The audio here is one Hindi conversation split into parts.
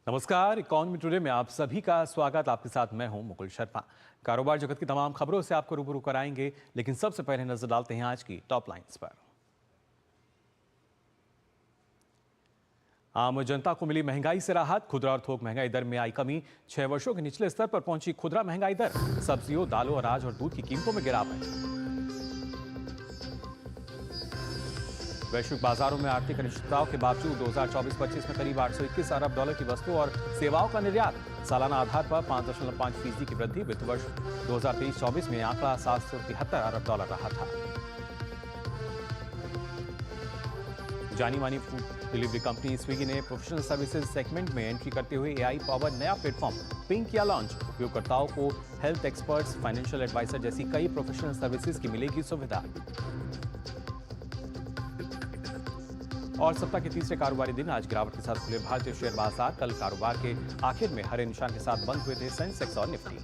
नमस्कार, इकोनॉमी टुडे में आप सभी का स्वागत। आपके साथ मैं हूं मुकुल शर्मा। कारोबार जगत की तमाम खबरों से आपको रूबरू कराएंगे, लेकिन सबसे पहले नजर डालते हैं आज की टॉप लाइंस पर। आम जनता को मिली महंगाई से राहत, खुदरा और थोक महंगाई दर में आई कमी। 6 वर्षों के निचले स्तर पर पहुंची खुदरा महंगाई दर। सब्जियों, दालों, अनाज और दूध की कीमतों में गिरावट। वैश्विक बाजारों में आर्थिक अनिश्चितताओं के बावजूद 2024-25 में करीब 821 अरब डॉलर की वस्तुओं और सेवाओं का निर्यात। सालाना आधार पर 5.5% की वृद्धि। वित्त वर्ष 2023-24 में आंकड़ा 773 अरब डॉलर रहा था। जानी मानी फूड डिलीवरी कंपनी स्विगी ने प्रोफेशनल सर्विसेज सेगमेंट में एंट्री करते हुए एआई पावर नया प्लेटफॉर्म पिंक किया लॉन्च। उपयोगकर्ताओं को हेल्थ एक्सपर्ट्स, फाइनेंशियल एडवाइजर जैसी कई प्रोफेशनल सर्विसेज की मिलेगी सुविधा। और सप्ताह के तीसरे कारोबारी दिन आज गिरावट के साथ खुले भारतीय शेयर बाजार। कल कारोबार के आखिर में हरे निशान के साथ बंद हुए थे सेंसेक्स और निफ्टी।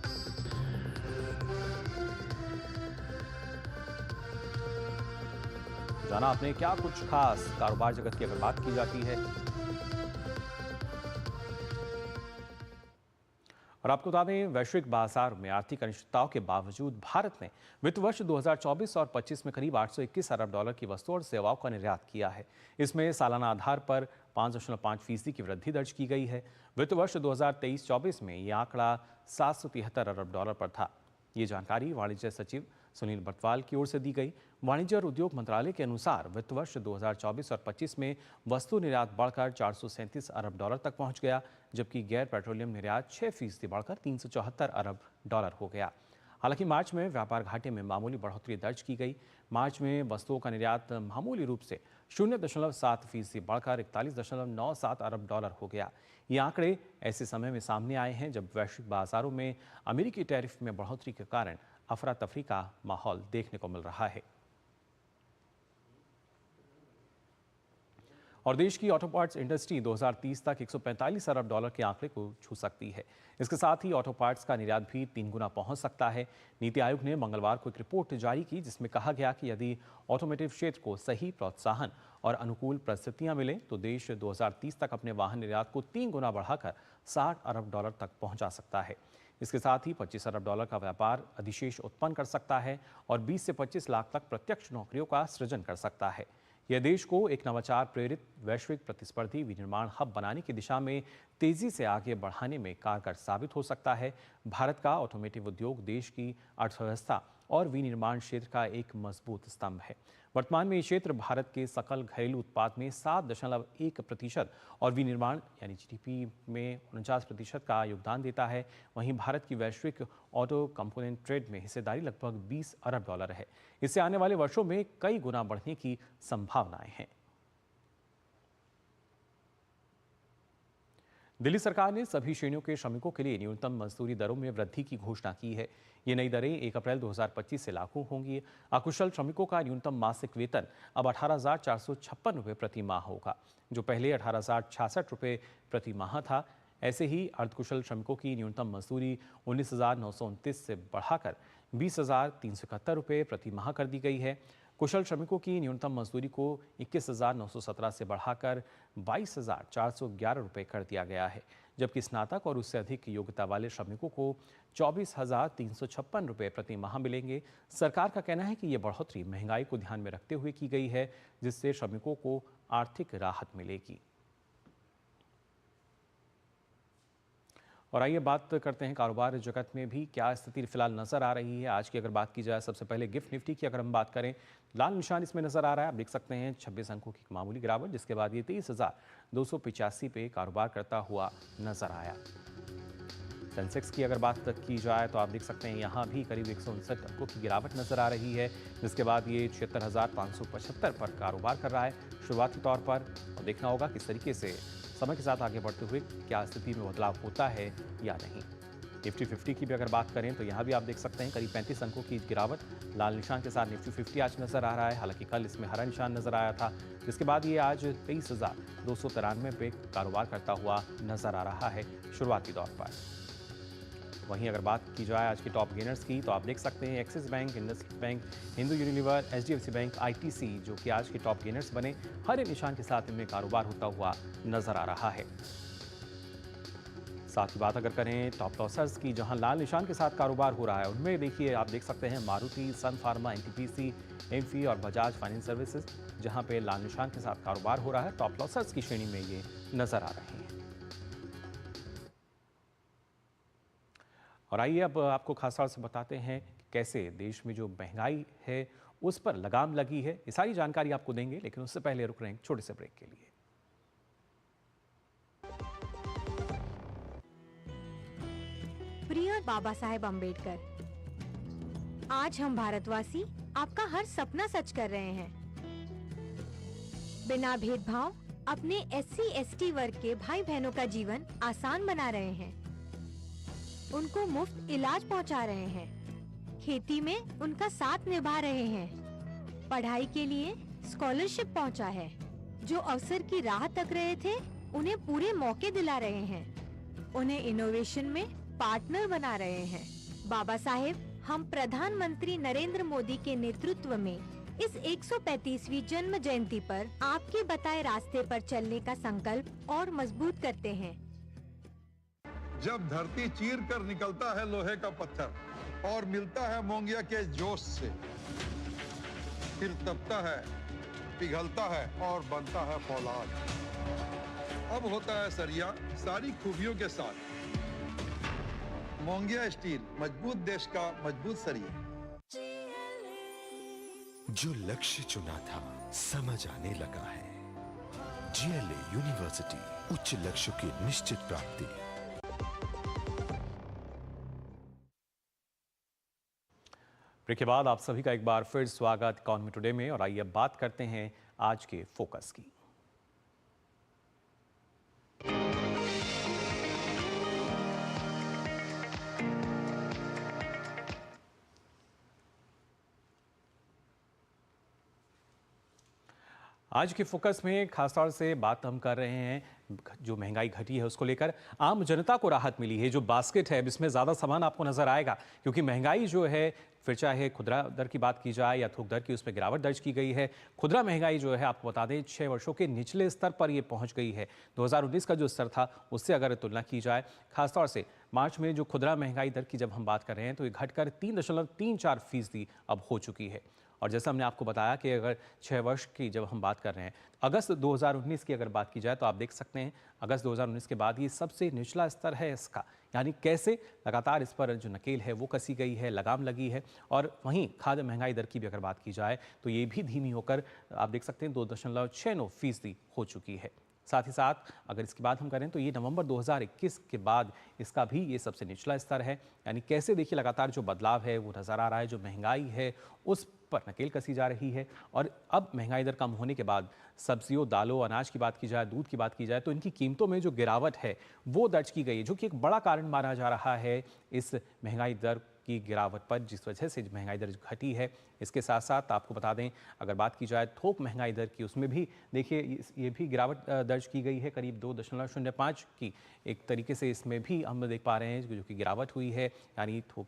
जाना आपने क्या कुछ खास कारोबार जगत की अगर बात की जाती है। और आपको बता दें, वैश्विक बाजार में आर्थिक अनिश्चितताओं के बावजूद भारत ने वित्त वर्ष 2024 और 25 में करीब 821 अरब डॉलर की वस्तुओं और सेवाओं का निर्यात किया है। इसमें सालाना आधार पर 5.5% की वृद्धि दर्ज की गई है। वित्त वर्ष 2023-24 में यह आंकड़ा 773 अरब डॉलर पर था। ये जानकारी वाणिज्य सचिव सुनील बटवाल की ओर से दी गई। वाणिज्य और उद्योग मंत्रालय के अनुसार वित्त वर्ष 2024 और 25 में वस्तु निर्यात बढ़कर 437 अरब डॉलर तक पहुंच गया, जबकि गैर पेट्रोलियम निर्यात 6% बढ़कर 374 अरब डॉलर हो गया। हालांकि मार्च में व्यापार घाटे में मामूली बढ़ोतरी दर्ज की गई। मार्च में वस्तुओं का निर्यात मामूली रूप से 0.7% बढ़कर 41.97 अरब डॉलर हो गया। ये आंकड़े ऐसे समय में सामने आए हैं जब वैश्विक बाजारों में अमेरिकी टैरिफ में बढ़ोतरी के कारण अफरा तफरी का माहौल देखने को मिल रहा है। और देश की ऑटो पार्ट्स इंडस्ट्री 2030 तक 145 अरब डॉलर के आंकड़े को छू सकती है। इसके साथ ही ऑटो पार्ट्स का निर्यात भी 3 गुना पहुंच सकता है। नीति आयोग ने मंगलवार को एक रिपोर्ट जारी की, जिसमें कहा गया कि यदि ऑटोमोटिव क्षेत्र को सही प्रोत्साहन और अनुकूल परिस्थितियां मिलें तो देश 2030 तक अपने वाहन निर्यात को 3 गुना बढ़ाकर 60 अरब डॉलर तक पहुंचा सकता है। इसके साथ ही 25 अरब डॉलर का व्यापार अधिशेष उत्पन्न कर सकता है और 20 से 25 लाख तक प्रत्यक्ष नौकरियों का सृजन कर सकता है। यह देश को एक नवाचार प्रेरित वैश्विक प्रतिस्पर्धी विनिर्माण हब बनाने की दिशा में तेजी से आगे बढ़ाने में कारगर साबित हो सकता है। भारत का ऑटोमोटिव उद्योग देश की अर्थव्यवस्था और विनिर्माण क्षेत्र का एक मजबूत स्तंभ है। वर्तमान में ये क्षेत्र भारत के सकल घरेलू उत्पाद में 7.1% और विनिर्माण यानी जीडीपी में 49% का योगदान देता है। वहीं भारत की वैश्विक ऑटो कंपोनेंट ट्रेड में हिस्सेदारी लगभग 20 अरब डॉलर है। इससे आने वाले वर्षों में कई गुना बढ़ने की संभावनाएं हैं। दिल्ली सरकार ने सभी श्रेणियों के श्रमिकों के लिए न्यूनतम मजदूरी दरों में वृद्धि की घोषणा की है। ये नई दरें 1 अप्रैल 2025 से लागू होंगी। अकुशल श्रमिकों का न्यूनतम मासिक वेतन अब 18,456 रुपये प्रति माह होगा, जो पहले 18,066 रुपये प्रति माह था। ऐसे ही अर्धकुशल श्रमिकों की न्यूनतम मजदूरी 19,929 से बढ़ाकर 20,371 रुपये प्रति माह कर दी गई है। कुशल श्रमिकों की न्यूनतम मजदूरी को 21,917 से बढ़ाकर 22,411 रुपये कर दिया गया है, जबकि स्नातक और उससे अधिक योग्यता वाले श्रमिकों को 24,356 रुपये प्रति माह मिलेंगे। सरकार का कहना है कि ये बढ़ोतरी महंगाई को ध्यान में रखते हुए की गई है, जिससे श्रमिकों को आर्थिक राहत मिलेगी। और आइए बात करते हैं कारोबार जगत में भी क्या स्थिति फिलहाल नजर आ रही है। आज की अगर बात की जाए, सबसे पहले गिफ्ट निफ्टी की अगर हम बात करें, लाल निशान इसमें नजर आ रहा है। आप देख सकते हैं 26 अंकों की मामूली गिरावट, जिसके बाद ये 23,285 पे कारोबार करता हुआ नजर आया। सेंसेक्स की अगर बात की जाए तो आप देख सकते हैं यहाँ भी करीब 159 अंकों की गिरावट नजर आ रही है, जिसके बाद ये 76,575 पर कारोबार कर रहा है शुरुआती तौर पर। और देखना होगा किस तरीके से समय के साथ आगे बढ़ते हुए क्या स्थिति में बदलाव होता है या नहीं। निफ्टी 50 की भी अगर बात करें तो यहाँ भी आप देख सकते हैं करीब 35 अंकों की गिरावट लाल निशान के साथ निफ्टी 50 आज नजर आ रहा है। हालांकि कल इसमें हरा निशान नजर आया था, जिसके बाद ये आज 23,293 पे कारोबार करता हुआ नजर आ रहा है शुरुआती दौर पर। वहीं अगर बात की जाए आज के टॉप गेनर्स की, तो आप देख सकते हैं axis bank, IndusInd bank, Hindu Unilever, HDFC bank, ITC जो कि आज के टॉप गेनर्स बने। हरे निशान के साथ इनमें कारोबार होता हुआ नजर आ रहा है। साथ ही बात अगर करें टॉप लॉसर्स की, जहां लाल निशान के साथ कारोबार हो रहा है, उनमें देखिए आप देख सकते हैं मारुति, सन फार्मा, एनटीपीसी, एमफी और बजाज फाइनेंस सर्विसेज, जहां पे लाल निशान के साथ कारोबार हो रहा है। टॉप लॉसर्स की श्रेणी में ये नजर आ रहे हैं। और आइए अब आपको खासतौर से बताते हैं कि कैसे देश में जो महंगाई है उस पर लगाम लगी है। ये सारी जानकारी आपको देंगे, लेकिन उससे पहले रुक रहे हैं एक छोटे से ब्रेक के लिए। प्रिय बाबा साहेब अम्बेडकर, आज हम भारतवासी आपका हर सपना सच कर रहे हैं। बिना भेदभाव अपने SC/ST वर्ग के भाई बहनों का जीवन आसान बना रहे हैं। उनको मुफ्त इलाज पहुंचा रहे हैं। खेती में उनका साथ निभा रहे हैं। पढ़ाई के लिए स्कॉलरशिप पहुंचा है। जो अवसर की राह तक रहे थे, उन्हें पूरे मौके दिला रहे हैं। उन्हें इनोवेशन में पार्टनर बना रहे हैं। बाबा साहेब, हम प्रधानमंत्री नरेंद्र मोदी के नेतृत्व में इस 135वीं जन्म जयंती पर आपके बताए रास्ते पर चलने का संकल्प और मजबूत करते हैं। जब धरती चीर कर निकलता है लोहे का पत्थर और मिलता है मोंगिया के जोश से, फिर तपता है, पिघलता है और बनता है फौलाद। अब होता है सरिया सारी खूबियों के साथ। मोंगिया स्टील, मजबूत देश का मजबूत सरिया। जो लक्ष्य चुना था समझ आने लगा है। GLA यूनिवर्सिटी, उच्च लक्ष्य की निश्चित प्राप्ति। ब्रेक के बाद आप सभी का एक बार फिर स्वागत इकॉनमी टुडे में। और आइए अब बात करते हैं आज के फोकस की। आज के फोकस में खासतौर से बात हम कर रहे हैं जो महंगाई घटी है उसको लेकर। आम जनता को राहत मिली है। जो बास्केट है इसमें ज़्यादा सामान आपको नजर आएगा, क्योंकि महंगाई जो है, फिर चाहे खुदरा दर की बात की जाए या थोक दर की, उसमें गिरावट दर्ज की गई है। खुदरा महंगाई जो है, आपको बता दें, 6 वर्षों के निचले स्तर पर ये पहुंच गई है। 2019 का जो स्तर था उससे अगर तुलना की जाए, खासतौर से मार्च में जो खुदरा महंगाई दर की जब हम बात कर रहे हैं तो ये घटकर 3.34% अब हो चुकी है। और जैसा हमने आपको बताया कि अगर 6 वर्ष की जब हम बात कर रहे हैं, अगस्त 2019 की अगर बात की जाए तो आप देख सकते हैं अगस्त 2019 के बाद ये सबसे निचला स्तर है इसका। यानी कैसे लगातार इस पर जो नकेल है वो कसी गई है, लगाम लगी है। और वहीं खाद्य महंगाई दर की भी अगर बात की जाए तो ये भी धीमी होकर आप देख सकते हैं 2.69% हो चुकी है। साथ ही साथ अगर इसकी बात हम करें तो ये नवंबर 2021 के बाद इसका भी ये सबसे निचला स्तर है। यानी कैसे देखिए लगातार जो बदलाव है वो नज़र आ रहा है। जो महंगाई है उस पर नकेल कसी जा रही है। और अब महंगाई दर कम होने के बाद सब्जियों, दालों, अनाज की बात की जाए, दूध की बात की जाए तो इनकी कीमतों में जो गिरावट है वो दर्ज की गई है, जो कि एक बड़ा कारण माना जा रहा है इस महंगाई दर की गिरावट पर, जिस वजह से महंगाई दर घटी है। इसके साथ साथ आपको बता दें अगर बात की जाए थोक महंगाई दर की, उसमें भी देखिए ये भी गिरावट दर्ज की गई है करीब 2.05 की। एक तरीके से इसमें भी हम देख पा रहे हैं जो कि गिरावट हुई है। यानी थोक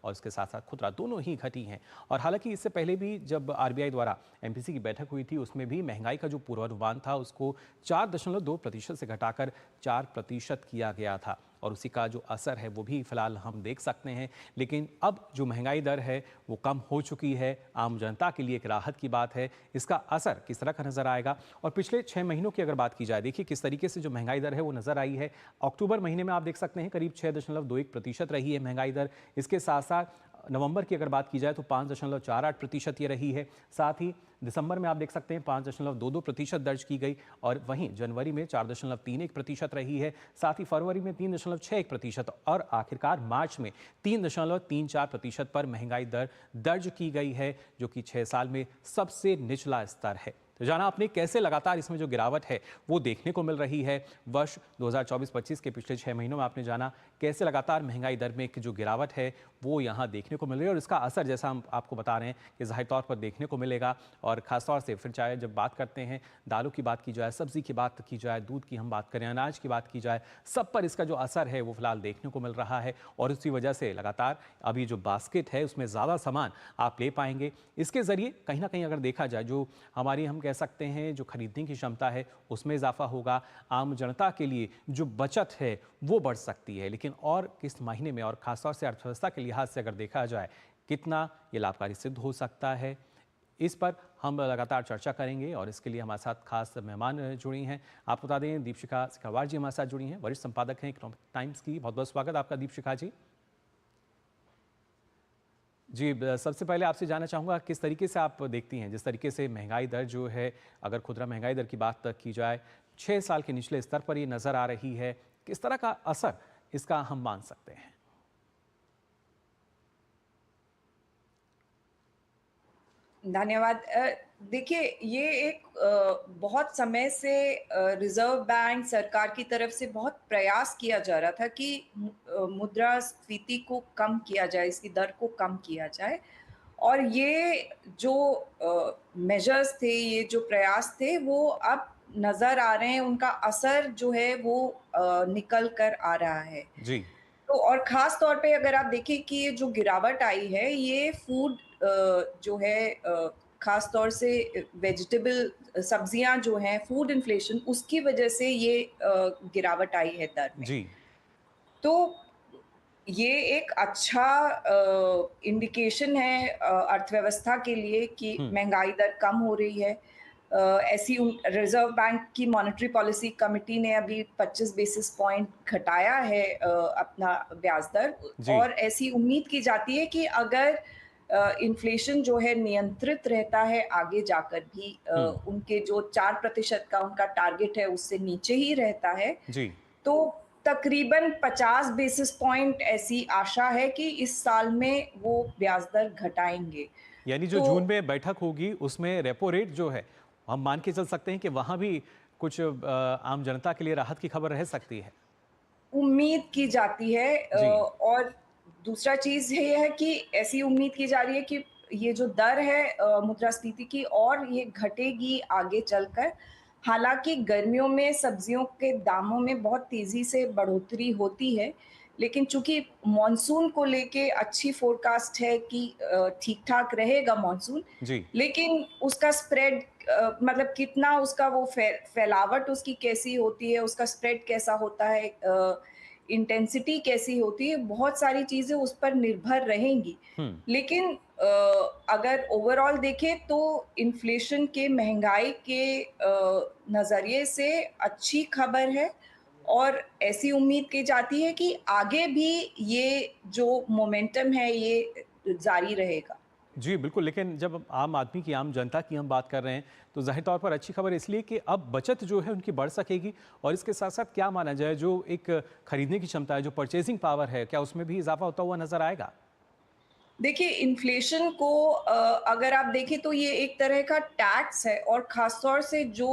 और इसके साथ साथ खुदरा दोनों ही घटी हैं। और हालांकि इससे पहले भी जब RBI द्वारा MPC की बैठक हुई थी उसमें भी महंगाई का जो पूर्वानुमान था उसको 4.2% से घटाकर 4% किया गया था। और उसी का जो असर है वो भी फिलहाल हम देख सकते हैं। लेकिन अब जो महंगाई दर है वो कम हो चुकी है। आम जनता के लिए एक राहत की बात है। इसका असर किस तरह का नजर आएगा, और पिछले 6 महीनों की अगर बात की जाए, देखिए किस तरीके से जो महंगाई दर है वो नजर आई है। अक्टूबर महीने में आप देख सकते हैं करीब 6.21% रही है महंगाई दर। इसके साथ साथ नवंबर की अगर बात की जाए तो 5.48% ये रही है। साथ ही दिसंबर में आप देख सकते हैं 5.22% दर्ज की गई। और वहीं जनवरी में 4.31% रही है। साथ ही फरवरी में 3.61% और आखिरकार मार्च में 3.34% पर महंगाई दर दर्ज की गई है, जो कि 6 साल में सबसे निचला स्तर है। तो जाना आपने कैसे लगातार इसमें जो गिरावट है वो देखने को मिल रही है। वर्ष 2024-25 के पिछले 6 महीनों में आपने जाना कैसे लगातार महंगाई दर में जो गिरावट है वो यहाँ देखने को मिल रही है। और इसका असर जैसा हम आपको बता रहे हैं कि ज़ाहिर तौर पर देखने को मिलेगा। और ख़ासतौर से फिर चाहे जब बात करते हैं दालों की बात की जाए, सब्जी की बात की जाए, दूध की हम बात करें, अनाज की बात की जाए, सब पर इसका जो असर है वो फिलहाल देखने को मिल रहा है। और इसी वजह से लगातार अभी जो बास्केट है उसमें ज़्यादा सामान आप ले पाएंगे। इसके ज़रिए कहीं ना कहीं अगर देखा जाए जो हमारी हम कह सकते हैं जो खरीदने की क्षमता है उसमें इजाफा होगा, आम जनता के लिए जो बचत है वो बढ़ सकती है। लेकिन और किस महीने में और खासतौर से अर्थव्यवस्था के लिहाज से अगर देखा जाए कितना ये लाभकारी सिद्ध हो सकता है, इस पर हम लगातार चर्चा करेंगे और इसके लिए हमारे साथ खास मेहमान जुड़ी हैं। आपको बता दें दीपशिखा सिखावार जी हमारे साथ जुड़ी हैं, वरिष्ठ संपादक हैं इकोनॉमिक टाइम्स की। बहुत बहुत स्वागत आपका दीपशिखा जी। जी, सबसे पहले आपसे जानना चाहूँगा किस तरीके से आप देखती हैं, जिस तरीके से महंगाई दर जो है, अगर खुदरा महंगाई दर की बात की जाए 6 साल के निचले स्तर पर ये नज़र आ रही है, किस तरह का असर इसका हम मान सकते हैं? धन्यवाद। देखिए, ये एक बहुत समय से रिजर्व बैंक सरकार की तरफ से बहुत प्रयास किया जा रहा था कि मुद्रास्फीति को कम किया जाए, इसकी दर को कम किया जाए। और ये जो मेजर्स थे, ये जो प्रयास थे, वो अब नज़र आ रहे हैं, उनका असर जो है वो निकल कर आ रहा है। जी। तो और ख़ास तौर पे अगर आप देखें कि ये जो गिरावट आई है, ये फूड जो है ख़ास तौर से वेजिटेबल सब्जियां जो हैं, फूड इन्फ्लेशन, उसकी वजह से ये गिरावट आई है दर में। जी। तो ये एक अच्छा इंडिकेशन है अर्थव्यवस्था के लिए कि महंगाई दर कम हो रही है। ऐसी रिजर्व बैंक की मॉनेटरी पॉलिसी कमिटी ने अभी 25 बेसिस पॉइंट घटाया है अपना ब्याज दर, जी। और ऐसी उम्मीद की जाती है कि अगर इन्फ्लेशन जो है नियंत्रित रहता है आगे जाकर भी, उनके जो 4% का उनका टारगेट है उससे नीचे ही रहता है, जी। तो तकरीबन 50 बेसिस पॉइंट ऐसी आशा है कि इस साल में वो ब्याज दर घटाएंगे। यानी जो तो जून में बैठक होगी उसमें रेपो रेट जो है, हम मान के चल सकते हैं कि वहाँ भी कुछ आम जनता के लिए राहत की खबर रह सकती है। उम्मीद की जाती है, जी। और दूसरा चीज़ ये है कि ऐसी उम्मीद की जा रही है कि ये जो दर है मुद्रास्फीति की, और ये घटेगी आगे चलकर। हालाँकि गर्मियों में सब्जियों के दामों में बहुत तेज़ी से बढ़ोतरी होती है, लेकिन चूँकि मॉनसून को लेके अच्छी फ़ोरकास्ट है कि ठीक-ठाक रहेगा मॉनसून, जी। लेकिन उसका स्प्रेड मतलब कितना उसका वो फैलावट उसकी कैसी होती है, उसका स्प्रेड कैसा होता है, इंटेंसिटी कैसी होती है, बहुत सारी चीज़ें उस पर निर्भर रहेंगी। हम्म। लेकिन अगर ओवरऑल देखें तो इन्फ्लेशन के, महंगाई के नज़रिए से अच्छी खबर है, और ऐसी उम्मीद की जाती है कि आगे भी ये जो मोमेंटम है ये जारी रहेगा। जी, बिल्कुल। लेकिन जब आम आदमी की, आम जनता की हम बात कर रहे हैं, तो ज़ाहिर तौर पर अच्छी खबर इसलिए कि अब बचत जो है उनकी बढ़ सकेगी, और इसके साथ-साथ क्या माना जाए, जो एक खरीदने की क्षमता है, जो परचेजिंग पावर है, क्या उसमें भी इज़ाफ़ा होता हुआ नज़र आएगा? देखिए, इन्फ्लेशन को अगर आप देखें तो ये एक तरह का टैक्स है, और ख़ास तौर से जो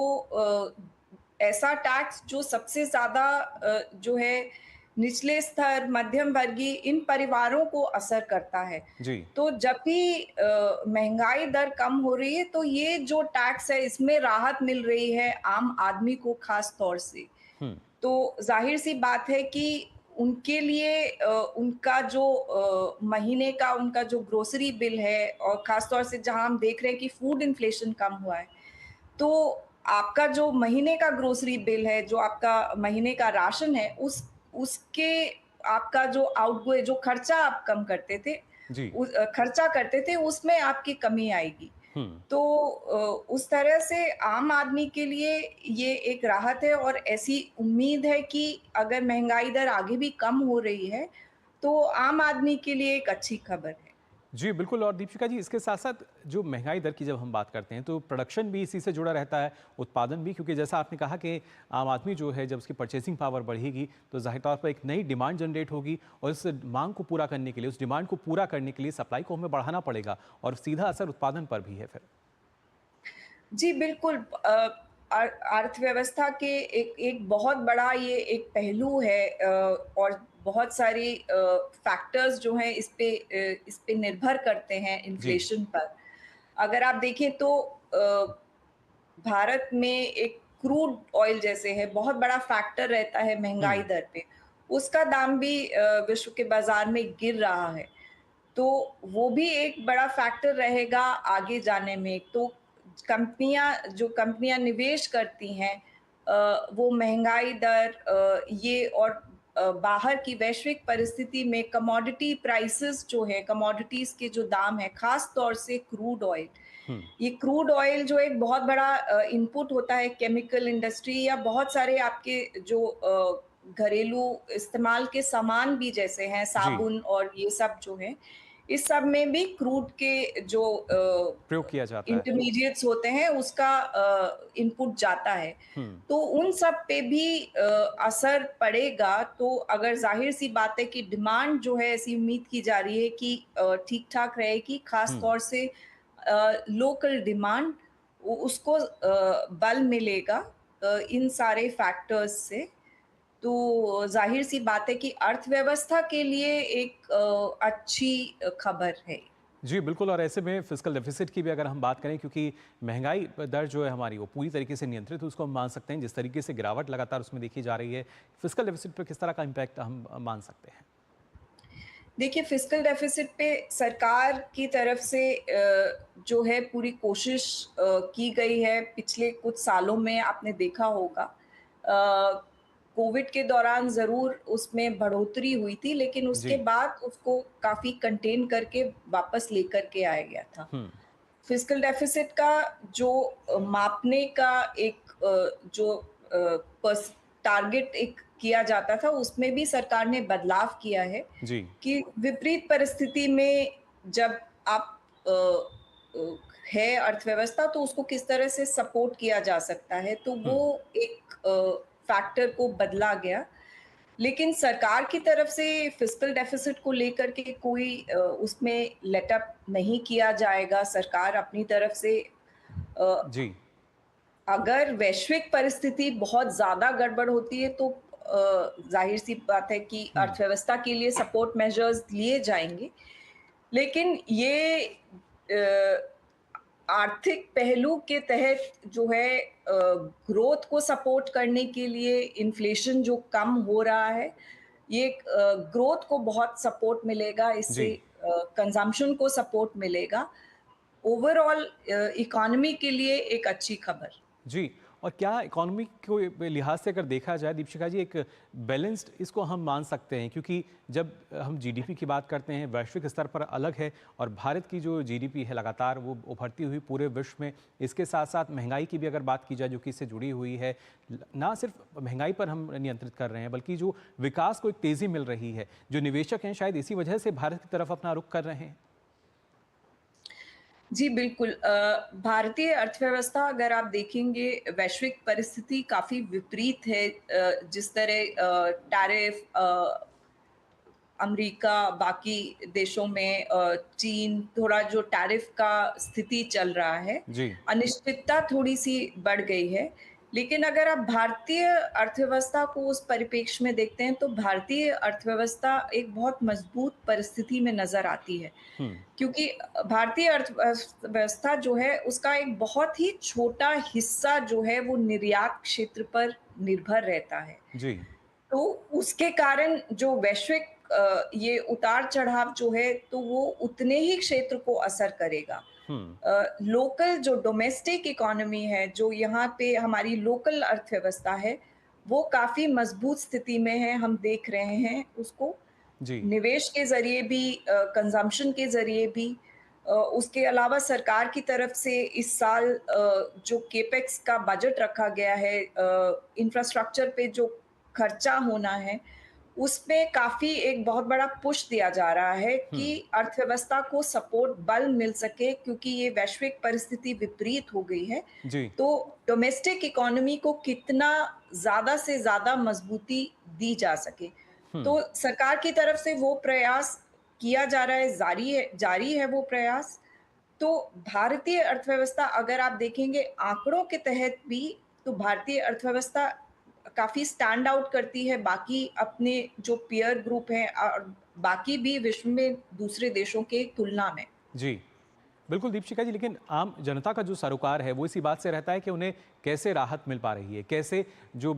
ऐसा टैक्स जो सबसे ज़्यादा जो है निचले स्तर, मध्यम वर्गीय, इन परिवारों को असर करता है। जी। तो जब भी महंगाई दर कम हो रही है, तो ये जो टैक्स है इसमें राहत मिल रही है आम आदमी को ख़ास तौर से। हुँ। तो ज़ाहिर-सी बात है कि उनके लिए उनका जो महीने का उनका जो ग्रोसरी बिल है, और ख़ास तौर से जहाँ हम देख रहे हैं कि फूड इन्फ्लेशन कम हुआ है, तो आपका जो महीने का ग्रोसरी बिल है, जो आपका महीने का राशन है, उसके आपका जो आउटगो जो खर्चा आप कम करते थे, जी। खर्चा करते थे, उसमें आपकी कमी आएगी। हुँ। तो उस तरह से आम आदमी के लिए ये एक राहत है, और ऐसी उम्मीद है कि अगर महंगाई दर आगे भी कम हो रही है, तो आम आदमी के लिए एक अच्छी खबर है। जी, बिल्कुल। और दीपिका जी, इसके साथ-साथ जो महँगाई दर की जब हम बात करते हैं, तो प्रोडक्शन भी इसी से जुड़ा रहता है, उत्पादन भी, क्योंकि जैसा आपने कहा कि आम आदमी जो है, जब उसकी परचेसिंग पावर बढ़ेगी, तो ज़ाहिर तौर पर एक नई डिमांड जनरेट होगी, और इस माँग को पूरा करने के लिए, उस डिमांड को पूरा करने के लिए सप्लाई को हमें बढ़ाना पड़ेगा, और सीधा असर उत्पादन पर भी है फिर। जी, बिल्कुल। अर्थव्यवस्था के एक एक बहुत बड़ा ये एक पहलू है, और बहुत सारी फैक्टर्स जो हैं इस पे निर्भर करते हैं जी। इन्फ्लेशन पर। अगर आप देखें तो भारत में एक क्रूड ऑयल जैसे है, बहुत बड़ा फैक्टर रहता है महँगाई हुँ। दर पे। उसका दाम भी विश्व के बाज़ार में गिर रहा है। तो वो भी एक बड़ा फैक्टर रहेगा आगे जाने में। तो जो कंपनियां निवेश करती हैं, वो महंगाई दर, ये और बाहर की वैश्विक परिस्थिति में कमोडिटी प्राइसेस जो है, कमोडिटीज के जो दाम है, खास तौर से क्रूड ऑयल, हम्म। ये क्रूड ऑयल जो एक बहुत बड़ा इनपुट होता है केमिकल इंडस्ट्री या बहुत सारे आपके जो घरेलू इस्तेमाल के सामान भी जैसे हैं, साबुन और ये सब जो है, इस सब में भी क्रूड के जो प्रयोग किया जाता है। इंटरमीडिएट्स होते हैं उसका इनपुट जाता है। हम्म। तो उन सब पे भी असर पड़ेगा। तो अगर जाहिर सी बात है कि डिमांड जो है, ऐसी उम्मीद की जा रही है कि ठीक ठाक रहेगी, खास तौर से लोकल डिमांड, उसको बल मिलेगा इन सारे फैक्टर्स से। तो जाहिर सी बात है कि अर्थव्यवस्था के लिए एक अच्छी खबर है। जी बिल्कुल, और ऐसे में फिस्कल डेफिसिट की भी अगर हम बात करें, क्योंकि महंगाई दर जो है हमारी वो पूरी तरीके से नियंत्रित है, उसको हम मान सकते हैं। जिस तरीके से गिरावट लगातार उसमें देखी जा रही है, फिस्कल डेफिसिट पर किस तरह का इम्पैक्ट हम मान सकते हैं? देखिए, फिस्कल डेफिसिट पे सरकार की तरफ से जो है पूरी कोशिश की गई है। पिछले कुछ सालों में आपने देखा होगा, कोविड के दौरान ज़रूर उसमें बढ़ोतरी हुई थी, लेकिन जी। उसके बाद उसको काफ़ी कंटेन करके वापस लेकर के आया गया था। फिस्कल डेफिसिट का जो मापने का एक टारगेट एक किया जाता था, उसमें भी सरकार ने बदलाव किया है जी। कि विपरीत परिस्थिति में जब आप है अर्थव्यवस्था, तो उसको किस तरह से सपोर्ट किया जा सकता है। तो वो एक फैक्टर को बदला गया। लेकिन सरकार की तरफ से फिस्कल डेफिसिट को लेकर के कोई उसमें लेट अप नहीं किया जाएगा। सरकार अपनी तरफ से जी। अगर वैश्विक परिस्थिति बहुत ज़्यादा गड़बड़ होती है तो जाहिर सी बात है कि अर्थव्यवस्था के लिए सपोर्ट मेजर्स लिए जाएंगे। लेकिन ये आर्थिक पहलू के तहत जो है, ग्रोथ को सपोर्ट करने के लिए इन्फ्लेशन जो कम हो रहा है, ये ग्रोथ को बहुत सपोर्ट मिलेगा, जी। इससे कंजम्पशन को सपोर्ट मिलेगा। ओवरऑल इकोनॉमी के लिए एक अच्छी खबर। जी, और क्या इकोनॉमी के लिहाज से अगर देखा जाए दीपशिखा जी, एक बैलेंस्ड इसको हम मान सकते हैं? क्योंकि जब हम जीडीपी की बात करते हैं, वैश्विक स्तर पर अलग है, और भारत की जो जीडीपी है लगातार वो उभरती हुई पूरे विश्व में। इसके साथ साथ महंगाई की भी अगर बात की जाए जो कि इससे जुड़ी हुई है, ना सिर्फ महंगाई पर हम नियंत्रित कर रहे हैं, बल्कि जो विकास को एक तेज़ी मिल रही है, जो निवेशक हैं शायद इसी वजह से भारत की तरफ अपना रुख कर रहे हैं। जी बिल्कुल। भारतीय अर्थव्यवस्था अगर आप देखेंगे, वैश्विक परिस्थिति काफ़ी विपरीत है। जिस तरह टैरिफ अमेरिका, बाकी देशों में चीन, थोड़ा जो टैरिफ का स्थिति चल रहा है, जी। अनिश्चितता थोड़ी सी बढ़ गई है। लेकिन अगर आप भारतीय अर्थव्यवस्था को उस परिप्रेक्ष्य में देखते हैं, तो भारतीय अर्थव्यवस्था एक बहुत मजबूत परिस्थिति में नज़र आती है। क्योंकि भारतीय अर्थव्यवस्था जो है, उसका एक बहुत ही छोटा हिस्सा जो है वो निर्यात क्षेत्र पर निर्भर रहता है। जी। तो उसके कारण जो वैश्विक ये उतार चढ़ाव जो है, तो वो उतने ही क्षेत्र को असर करेगा। लोकल जो डोमेस्टिक इकोनॉमी है, जो यहाँ पे हमारी लोकल अर्थव्यवस्था है, वो काफी मजबूत स्थिति में है। हम देख रहे हैं उसको जी। निवेश के जरिए भी, कंजम्पशन के जरिए भी। उसके अलावा सरकार की तरफ से इस साल जो केपेक्स का बजट रखा गया है, इंफ्रास्ट्रक्चर पे जो खर्चा होना है, उसमें काफी एक बहुत बड़ा पुश दिया जा रहा है कि अर्थव्यवस्था को सपोर्ट बल मिल सके, क्योंकि ये वैश्विक परिस्थिति विपरीत हो गई है। जी। तो डोमेस्टिक इकोनॉमी को कितना ज्यादा से ज्यादा मजबूती दी जा सके, तो सरकार की तरफ से वो प्रयास किया जा रहा है, जारी है वो प्रयास। तो भारतीय अर्थव्यवस्था अगर आप देखेंगे आंकड़ों के तहत भी, तो भारतीय अर्थव्यवस्था काफी स्टैंड आउट करती है बाकी अपने जो पीयर ग्रुप हैं और बाकी भी विश्व में दूसरे देशों के तुलना में। जी। बिल्कुल दीपशिका जी, लेकिन आम जनता का जो सरोकार है वो इसी बात से रहता है कि उन्हें कैसे राहत मिल पा रही है, कैसे जो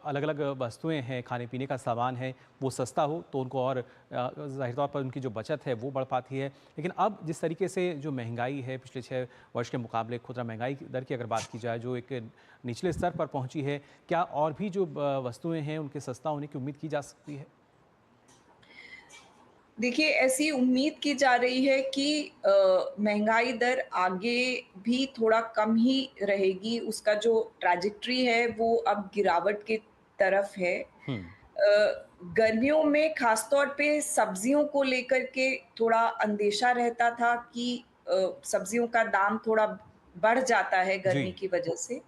अलग अलग वस्तुएं हैं, खाने पीने का सामान है वो सस्ता हो तो उनको और जाहिर तौर पर उनकी जो बचत है वो बढ़ पाती है। लेकिन अब जिस तरीके से जो महंगाई है पिछले 6 वर्ष के मुकाबले, खुदरा महंगाई की दर की अगर बात की जाए जो एक निचले स्तर पर पहुंची है, क्या और भी जो वस्तुएं हैं उनके सस्ता होने की उम्मीद की जा सकती है? देखिए, ऐसी उम्मीद की जा रही है कि महँगाई दर आगे भी थोड़ा कम ही रहेगी, उसका जो ट्रैजेक्टरी है वो अब गिरावट की तरफ है। हम्म। गर्मियों में ख़ास तौर पे सब्जियों को लेकर के थोड़ा अंदेशा रहता था कि सब्जियों का दाम थोड़ा बढ़ जाता है जी। गर्मी की वजह से।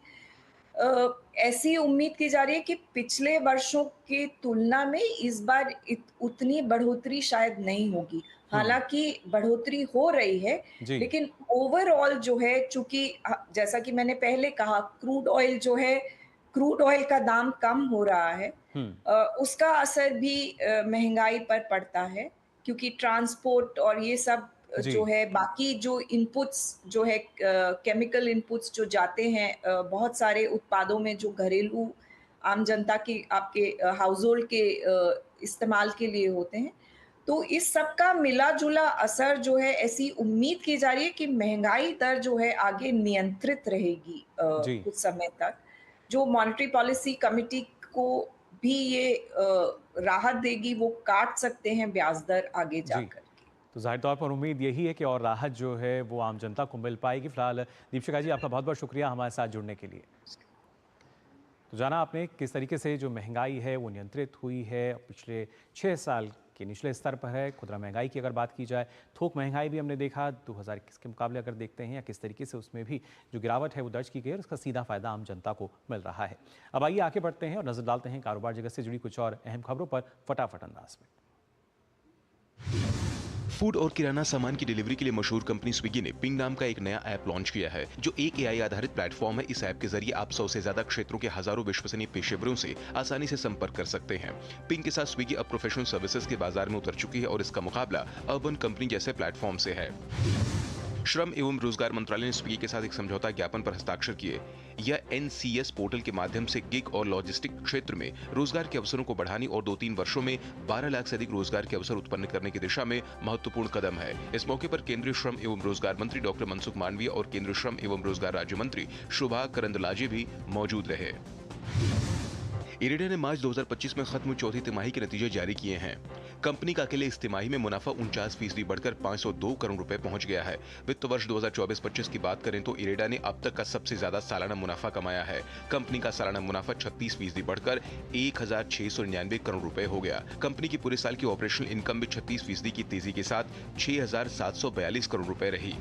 ऐसी उम्मीद की जा रही है कि पिछले वर्षों की तुलना में इस बार उतनी बढ़ोतरी शायद नहीं होगी। हम्म। हालाँकि बढ़ोतरी हो रही है, जी। लेकिन ओवरऑल जो है चूँकि जैसा कि मैंने पहले कहा क्रूड ऑयल का दाम कम हो रहा है। हम्म। उसका असर भी महँगाई पर पड़ता है क्योंकि ट्रांसपोर्ट और ये सब जी। जो है बाकी जो इनपुट्स जो है केमिकल इनपुट्स जो जाते हैं बहुत सारे उत्पादों में जो घरेलू आम जनता की आपके हाउस होल्ड के इस्तेमाल के लिए होते हैं। तो इस सब का मिला-जुला असर जो है ऐसी उम्मीद की जा रही है कि महँगाई दर जो है आगे नियंत्रित रहेगी जी। कुछ समय तक। जो मॉनेटरी पॉलिसी कमिटी को भी ये राहत देगी, वो काट सकते हैं ब्याज दर आगे जी। जाकर के। तो ज़ाहिर तौर पर उम्मीद यही है कि और राहत जो है वो आम जनता को मिल पाएगी। फिलहाल दीपशिका जी, आपका बहुत बहुत शुक्रिया हमारे साथ जुड़ने के लिए। तो जाना आपने किस तरीके से जो महंगाई है वो नियंत्रित हुई है, पिछले 6 साल के निचले स्तर पर है। खुदरा महंगाई की अगर बात की जाए, थोक महंगाई भी हमने देखा 2021 के मुकाबले अगर देखते हैं या किस तरीके से उसमें भी जो गिरावट है वो दर्ज की गई है और उसका सीधा फायदा आम जनता को मिल रहा है। अब आइए आगे बढ़ते हैं और नजर डालते हैं कारोबार जगत से जुड़ी कुछ और अहम खबरों पर फटाफट अंदाज में। फूड और किराना सामान की डिलीवरी के लिए मशहूर कंपनी स्विगी ने पिंग नाम का एक नया ऐप लॉन्च किया है, जो एक एआई आधारित प्लेटफॉर्म है। इस ऐप के जरिए आप 100 से ज्यादा क्षेत्रों के हजारों विश्वसनीय पेशेवरों से आसानी से संपर्क कर सकते हैं। पिंग के साथ स्विगी अब प्रोफेशनल सर्विसेज के बाजार में उतर चुकी है और इसका मुकाबला अर्बन कंपनी जैसे प्लेटफॉर्म से है। श्रम एवं रोजगार मंत्रालय ने स्विगी के साथ एक समझौता ज्ञापन पर हस्ताक्षर किए। यह एनसीएस पोर्टल के माध्यम से गिग और लॉजिस्टिक क्षेत्र में रोजगार के अवसरों को बढ़ाने और 2-3 वर्षों में 12 लाख से अधिक रोजगार के अवसर उत्पन्न करने की दिशा में महत्वपूर्ण कदम है। इस मौके पर केंद्रीय श्रम एवं रोजगार मंत्री डॉक्टर मनसुख मांडविया और केंद्रीय श्रम एवं रोजगार राज्य मंत्री शोभा करंदलाजे भी मौजूद रहे। इरिडा ने मार्च 2025 में खत्म चौथी तिमाही के नतीजे जारी किए हैं। कंपनी का अकेले इस तिमाही में मुनाफा 49% बढ़कर 502 करोड़ रुपए पहुंच गया है। वित्त वर्ष 2024-25 की बात करें तो इरिडा ने अब तक का सबसे ज्यादा सालाना मुनाफा कमाया है। कंपनी का सालाना मुनाफा 36% बढ़कर 1699 करोड़ रुपए हो गया। कंपनी की पूरे साल की ऑपरेशनल इनकम भी 36% की तेजी के साथ 6742 करोड़ रुपए रही।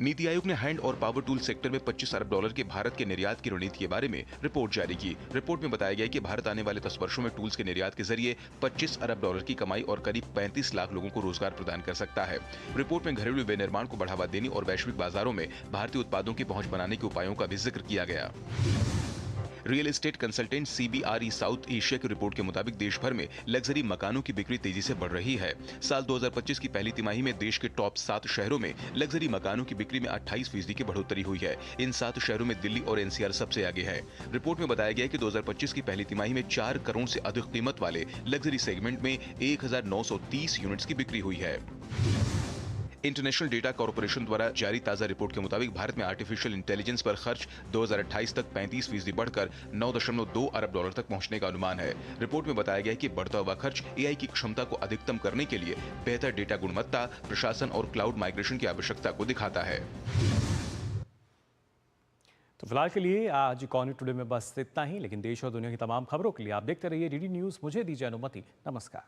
नीति आयोग ने हैंड और पावर टूल सेक्टर में $25 अरब के भारत के निर्यात की रणनीति के बारे में रिपोर्ट जारी की। रिपोर्ट में बताया गया कि भारत आने वाले 10 वर्षों में टूल्स के निर्यात के जरिए $25 अरब की कमाई और करीब 35 लाख लोगों को रोजगार प्रदान कर सकता है। रिपोर्ट में घरेलू विनिर्माण को बढ़ावा देने और वैश्विक बाजारों में भारतीय उत्पादों की पहुंच बनाने के उपायों का भी जिक्र किया गया। Real estate consultant CBRE south Asia की रिपोर्ट के मुताबिक देश भर में लग्जरी मकानों की बिक्री तेजी से बढ़ रही है। साल 2025 की पहली तिमाही में देश के टॉप 7 शहरों में लग्जरी मकानों की बिक्री में 28% की बढ़ोतरी हुई है। इन 7 शहरों में दिल्ली और एनसीआर सबसे आगे है। रिपोर्ट में बताया गया कि 2025 की पहली तिमाही में 4 करोड़ से अधिक कीमत वाले लग्जरी सेगमेंट में 1930 यूनिट्स की बिक्री हुई है। इंटरनेशनल डेटा कॉर्पोरेशन द्वारा जारी ताजा रिपोर्ट के मुताबिक भारत में आर्टिफिशियल इंटेलिजेंस पर खर्च 2028 तक 35% बढ़कर $9.2 अरब तक पहुंचने का अनुमान है। रिपोर्ट में बताया गया है कि बढ़ता हुआ खर्च एआई की क्षमता को अधिकतम करने के लिए बेहतर डेटा गुणवत्ता, प्रशासन और क्लाउड माइग्रेशन की आवश्यकता को दिखाता है। तो फिलहाल के लिए आज इकोनॉमी टुडे में बस इतना ही, लेकिन देश और दुनिया की तमाम खबरों के लिए आप देखते रहिए डीडी न्यूज़। मुझे दीजिए अनुमति। नमस्कार।